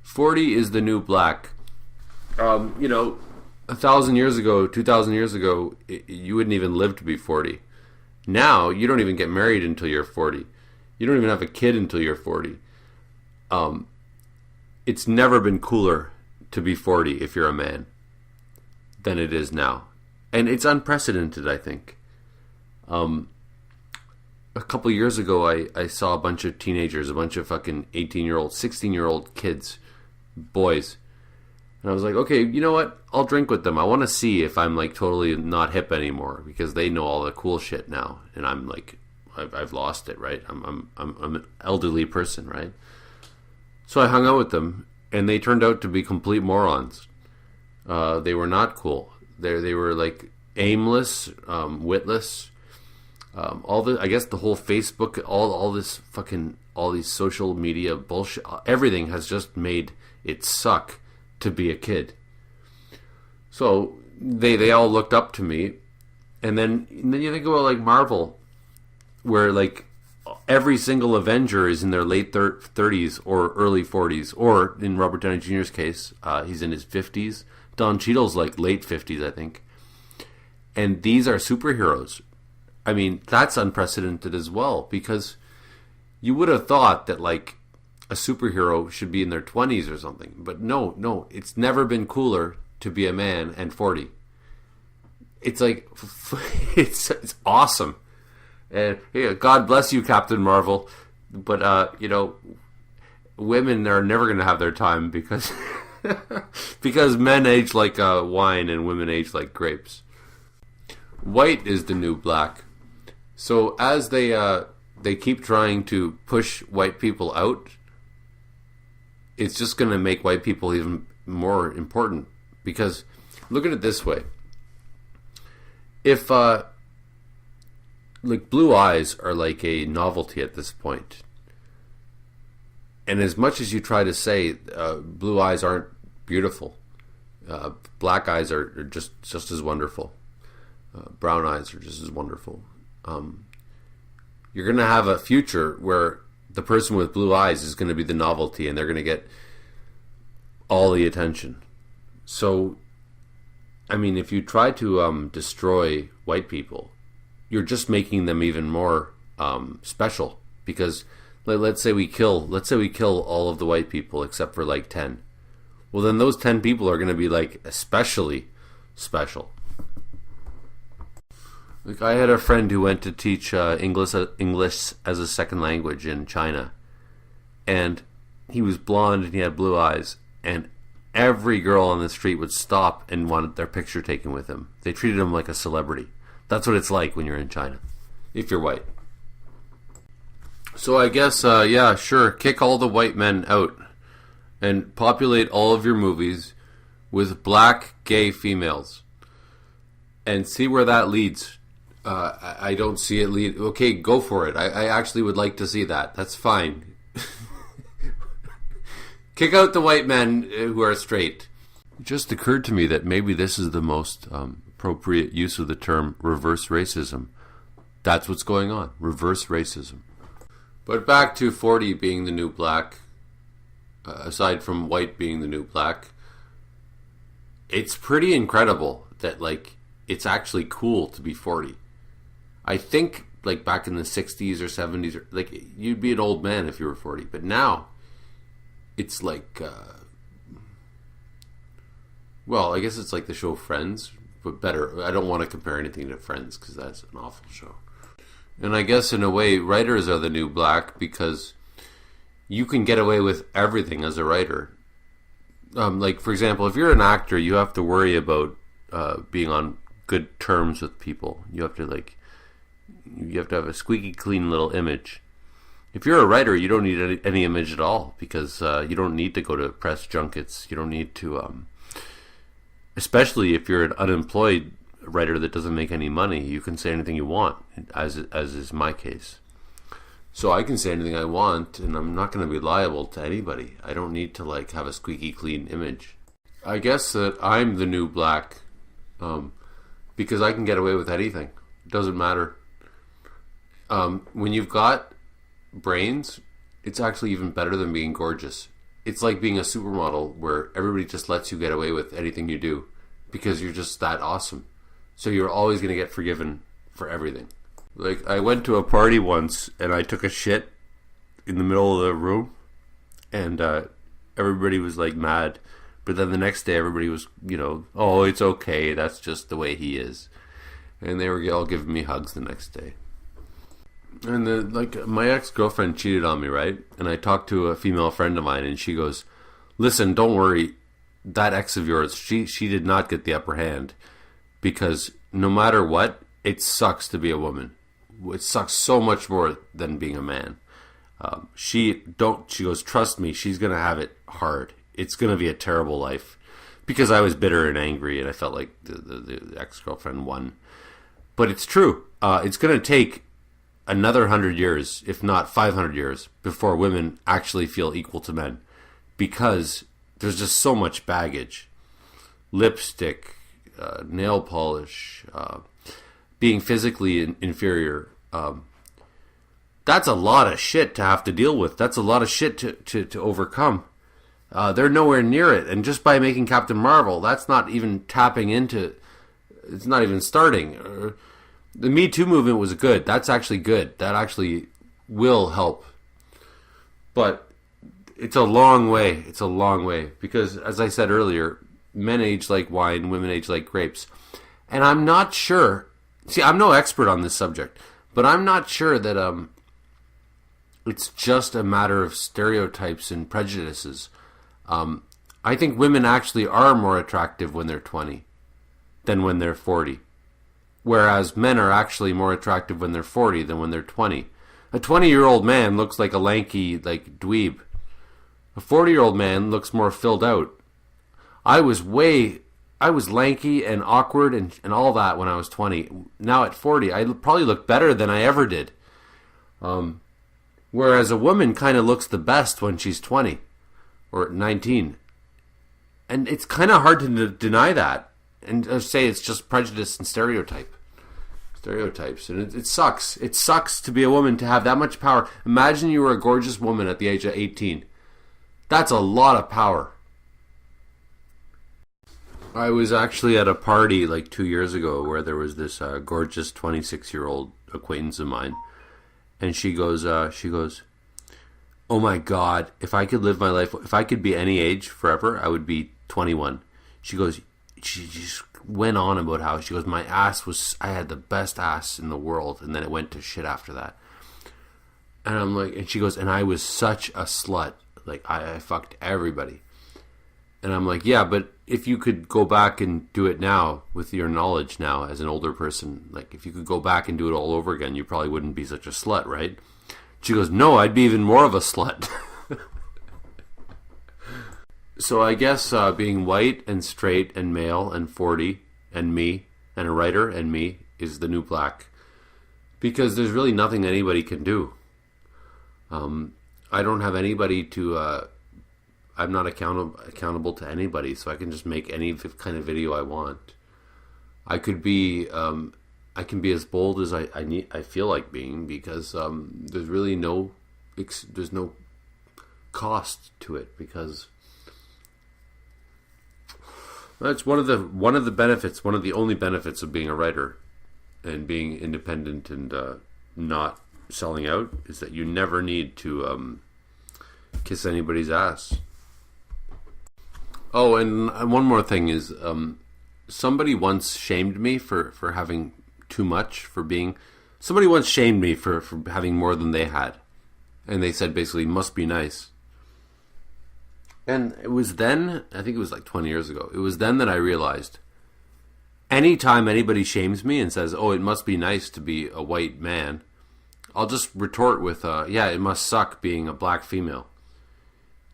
40 is the new black. 1,000 years ago, 2,000 years ago, you wouldn't even live to be 40. Now, you don't even get married until you're 40. You don't even have a kid until you're 40. It's never been cooler to be 40 if you're a man than it is now. And it's unprecedented, I think. A couple years ago, I saw a bunch of teenagers, a bunch of fucking 18-year-old, 16-year-old kids, boys. And I was like, okay, you know what? I'll drink with them. I want to see if I'm like totally not hip anymore because they know all the cool shit now, and I'm like, I've lost it, right? I'm an elderly person, right? So I hung out with them, and they turned out to be complete morons. They were not cool. They were like aimless, witless. I guess the whole Facebook, all these social media bullshit, everything has just made it suck to be a kid. So they all looked up to me, and then you think about like Marvel, where like every single Avenger is in their late 30s or early 40s, or in Robert Downey Jr.'s case, he's in his 50s. Don Cheadle's like late 50s, I think. And these are superheroes. I mean, that's unprecedented as well, because you would have thought that like a superhero should be in their 20s or something. But no, it's never been cooler to be a man and 40. It's like, it's awesome. And yeah, God bless you, Captain Marvel. But, women are never going to have their time because because men age like wine and women age like grapes. White is the new black. So as they keep trying to push white people out, it's just going to make white people even more important. Because look at it this way: if like blue eyes are like a novelty at this point, and as much as you try to say blue eyes aren't beautiful, black eyes are just as wonderful. Brown eyes are just as wonderful. You're going to have a future where the person with blue eyes is going to be the novelty, and they're going to get all the attention. So, I mean, if you try to destroy white people, you're just making them even more special. Because let's say we kill all of the white people except for like 10. Well, then those 10 people are going to be like especially special. Like, I had a friend who went to teach English as a second language in China, and he was blonde and he had blue eyes, and every girl on the street would stop and wanted their picture taken with him. They treated him like a celebrity. That's what it's like when you're in China, if you're white. So I guess, yeah, sure, kick all the white men out and populate all of your movies with black gay females and see where that leads. I don't see it lead. Okay, go for it. I actually would like to see that. That's fine. Kick out the white men who are straight. It just occurred to me that maybe this is the most appropriate use of the term reverse racism. That's what's going on. Reverse racism. But back to 40 being the new black. Aside from white being the new black, it's pretty incredible that like it's actually cool to be 40. I think like back in the 60s or 70s, like you'd be an old man if you were 40. But now it's like, well, I guess it's like the show Friends, but better. I don't want to compare anything to Friends because that's an awful show. And I guess in a way, writers are the new black because you can get away with everything as a writer. Like, for example, if you're an actor, you have to worry about being on good terms with people. You have to have a squeaky clean little image. If you're a writer, you don't need any image at all because you don't need to go to press junkets. You don't need to, especially if you're an unemployed writer that doesn't make any money. You can say anything you want, as is my case. So I can say anything I want, and I'm not going to be liable to anybody. I don't need to like have a squeaky clean image. I guess that I'm the new black, because I can get away with anything. It doesn't matter. When you've got brains, it's actually even better than being gorgeous. it's like being a supermodel where everybody just lets you get away with anything you do because you're just that awesome. So you're always going to get forgiven for everything. Like, I went to a party once and I took a shit in the middle of the room, and everybody was like mad. But then the next day everybody was, oh, it's okay, that's just the way he is. And they were all giving me hugs the next day. And then, like, my ex-girlfriend cheated on me, right? And I talked to a female friend of mine, and she goes, listen, don't worry, that ex of yours, she did not get the upper hand, because no matter what, it sucks to be a woman. It sucks so much more than being a man. She goes, trust me, she's going to have it hard. It's going to be a terrible life. Because I was bitter and angry, and I felt like the ex-girlfriend won. But it's true. It's going to take another 100 years, if not 500 years, before women actually feel equal to men. Because there's just so much baggage. Lipstick, nail polish, being physically inferior. That's a lot of shit to have to deal with. That's a lot of shit to overcome. They're nowhere near it. And just by making Captain Marvel, that's not even tapping into... It's not even starting. The Me Too movement was good. That's actually good. That actually will help. But it's a long way. It's a long way. Because, as I said earlier, men age like wine, women age like grapes. And I'm not sure... See, I'm no expert on this subject. But I'm not sure that it's just a matter of stereotypes and prejudices. I think women actually are more attractive when they're 20 than when they're 40. Whereas men are actually more attractive when they're 40 than when they're 20. A 20-year-old man looks like a lanky, like, dweeb. A 40-year-old man looks more filled out. I was lanky and awkward and all that when I was 20. Now at 40, I probably look better than I ever did. Whereas a woman kind of looks the best when she's 20 or 19. And it's kind of hard to deny that and say it's just prejudice and stereotypes. And it sucks. It sucks to be a woman, to have that much power. Imagine you were a gorgeous woman at the age of 18. That's a lot of power. I was actually at a party like 2 years ago where there was this gorgeous 26-year-old acquaintance of mine. And she goes, oh my God, if I could live my life, if I could be any age forever, I would be 21. She goes, she just went on about how, she goes, I had the best ass in the world, and then it went to shit after that. And I'm like, and she goes, and I was such a slut. Like, I fucked everybody. And I'm like, yeah, but if you could go back and do it now, with your knowledge now as an older person, like, if you could go back and do it all over again, you probably wouldn't be such a slut, right? She goes, no, I'd be even more of a slut. So I guess being white and straight and male and 40 and me and a writer and me is the new black. Because there's really nothing anybody can do. I don't have anybody to... I'm not accountable to anybody, so I can just make any kind of video I want. I can be as bold as I feel like being, because there's really no cost to it, because that's one of the benefits, one of the only benefits of being a writer and being independent and not selling out, is that you never need to kiss anybody's ass. Oh, and one more thing is, somebody once shamed me for having too much, somebody once shamed me for having more than they had. And they said basically, must be nice. And it was then, I think it was like 20 years ago, it was then that I realized, anytime anybody shames me and says, oh, it must be nice to be a white man, I'll just retort with, yeah, it must suck being a black female.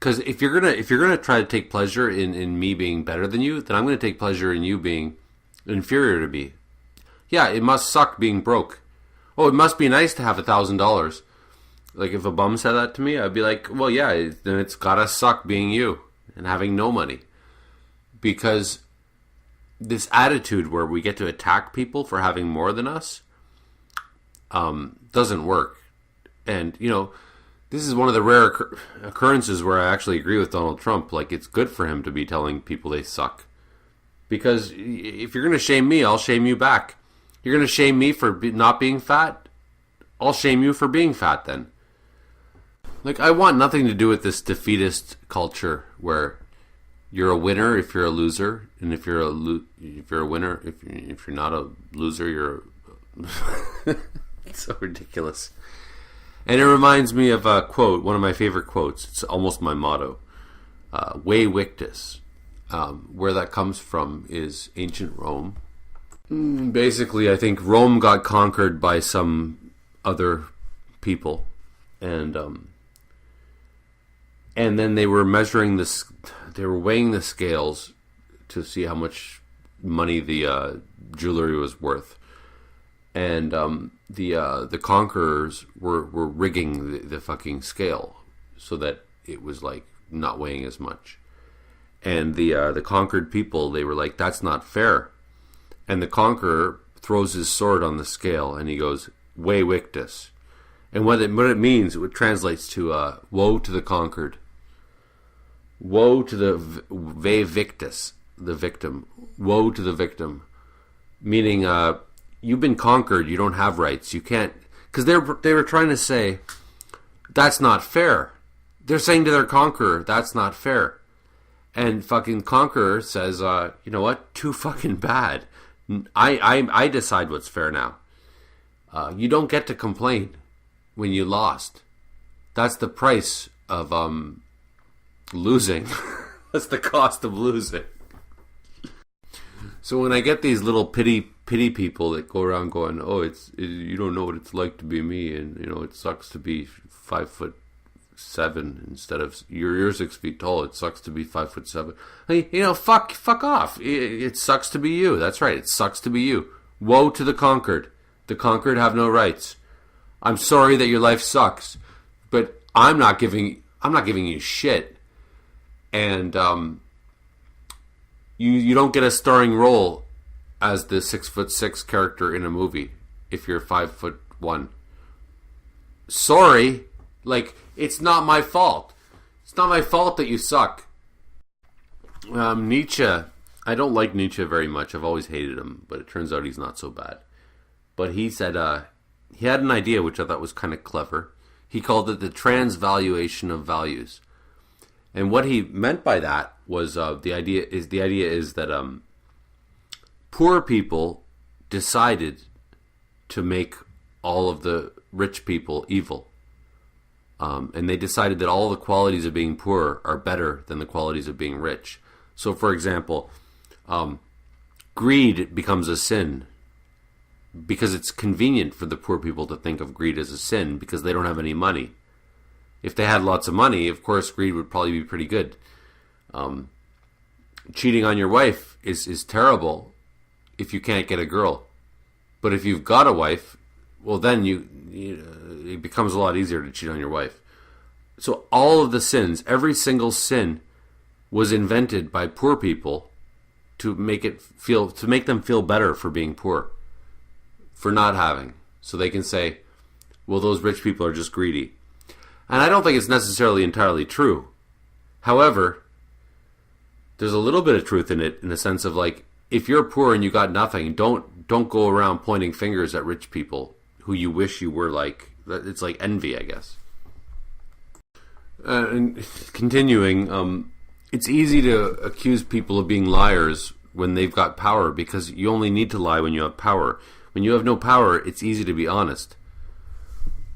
Because if you're gonna try to take pleasure in me being better than you, then I'm gonna take pleasure in you being inferior to me. Yeah, it must suck being broke. Oh, it must be nice to have $1,000. Like, if a bum said that to me, I'd be like, well, yeah, then it's gotta suck being you and having no money. Because this attitude where we get to attack people for having more than us doesn't work. And, This is one of the rare occurrences where I actually agree with Donald Trump. Like, it's good for him to be telling people they suck. Because if you're going to shame me, I'll shame you back. You're going to shame me for not being fat? I'll shame you for being fat then. Like, I want nothing to do with this defeatist culture where you're a winner if you're a loser, and if you're a winner, if you're not a loser, you're it's so ridiculous. And it reminds me of a quote, one of my favorite quotes. It's almost my motto. "We victis." Where that comes from is ancient Rome. Basically, I think Rome got conquered by some other people, and then they were measuring this. They were weighing the scales to see how much money the jewelry was worth, and the conquerors were rigging the fucking scale so that it was like not weighing as much. And the conquered people, they were like, that's not fair. And the conqueror throws his sword on the scale and he goes, "We victis." And what it means, it translates to woe to the conquered. Woe to the ve victis, the victim. Woe to the victim. Meaning, you've been conquered, you don't have rights. You can't, because they were trying to say, that's not fair. They're saying to their conqueror, that's not fair. And fucking conqueror says, you know what? Too fucking bad. I decide what's fair now. You don't get to complain when you lost. That's the price of losing. That's the cost of losing. So when I get these little pity people that go around going, "Oh, you don't know what it's like to be me, and you know it sucks to be 5'7" instead of you're 6 feet tall. It sucks to be 5'7." Hey, fuck off. It sucks to be you. That's right. It sucks to be you. Woe to the conquered. The conquered have no rights. I'm sorry that your life sucks, but I'm not giving you shit. And you don't get a starring role as the 6'6" character in a movie if you're 5'1". Sorry, like, it's not my fault. It's not my fault that you suck. Nietzsche, I don't like Nietzsche very much. I've always hated him, but it turns out he's not so bad. But he said he had an idea which I thought was kind of clever. He called it the transvaluation of values. And what he meant by that was the idea is that poor people decided to make all of the rich people evil. And they decided that all the qualities of being poor are better than the qualities of being rich. So, for example, greed becomes a sin because it's convenient for the poor people to think of greed as a sin because they don't have any money. If they had lots of money, of course, greed would probably be pretty good. Cheating on your wife is terrible if you can't get a girl. But if you've got a wife, well, then it becomes a lot easier to cheat on your wife. So all of the sins, every single sin, was invented by poor people to make them feel better for being poor, for not having. So they can say, well, those rich people are just greedy. And I don't think it's necessarily entirely true. However, there's a little bit of truth in it, in the sense of, like, if you're poor and you got nothing, don't go around pointing fingers at rich people who you wish you were like. It's like envy, I guess. And continuing, it's easy to accuse people of being liars when they've got power, because you only need to lie when you have power. When you have no power, it's easy to be honest.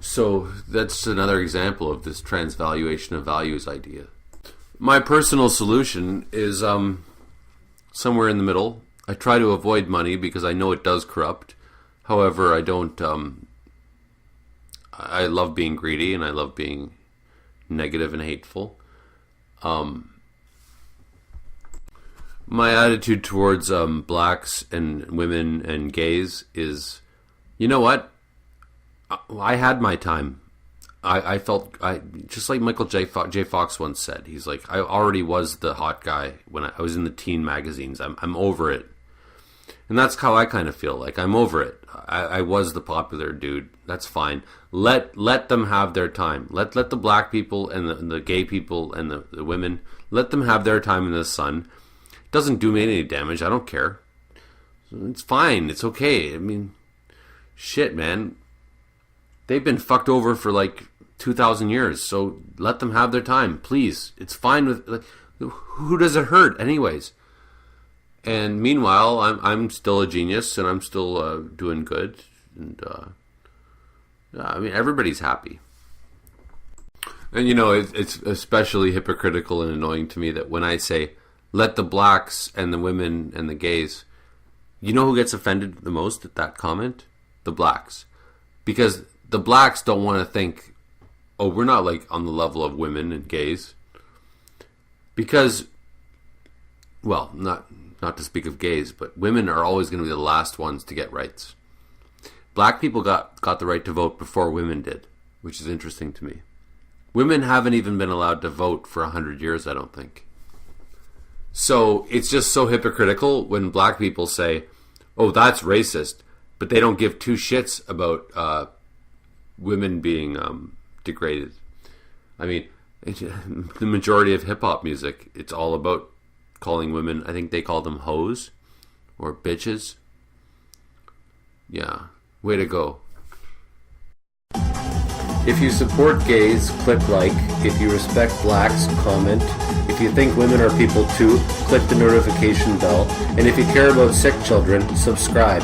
So that's another example of this transvaluation of values idea. My personal solution is somewhere in the middle. I try to avoid money because I know it does corrupt. However, I don't. I love being greedy and I love being negative and hateful. My attitude towards blacks and women and gays is, you know what? I had my time. I felt just like Michael J. Fox once said. He's like, I already was the hot guy when I was in the teen magazines. I'm over it. And that's how I kind of feel. Like, I'm over it. I was the popular dude. That's fine. Let them have their time. Let the black people and the gay people and the women, let them have their time in the sun. It doesn't do me any damage. I don't care. It's fine. It's okay. I mean, shit, man. They've been fucked over for like 2,000 years. So let them have their time, please. It's fine with, like, who does it hurt anyways? And meanwhile, I'm still a genius, and I'm still doing good, and I mean, everybody's happy. And it's especially hypocritical and annoying to me that when I say let the blacks and the women and the gays, you know who gets offended the most at that comment? The blacks, because the blacks don't want to think, oh, we're not like on the level of women and gays, because, well, not to speak of gays, but women are always going to be the last ones to get rights. Black people got the right to vote before women did, which is interesting to me. Women haven't even been allowed to vote for 100 years, I don't think. So it's just so hypocritical when black people say, oh, that's racist, but they don't give two shits about women being degraded. I mean, the majority of hip-hop music, it's all about calling women, I think they call them hoes or bitches. Yeah, way to go. If you support gays, click like. If you respect blacks, comment. If you think women are people too, click the notification bell. And if you care about sick children, subscribe.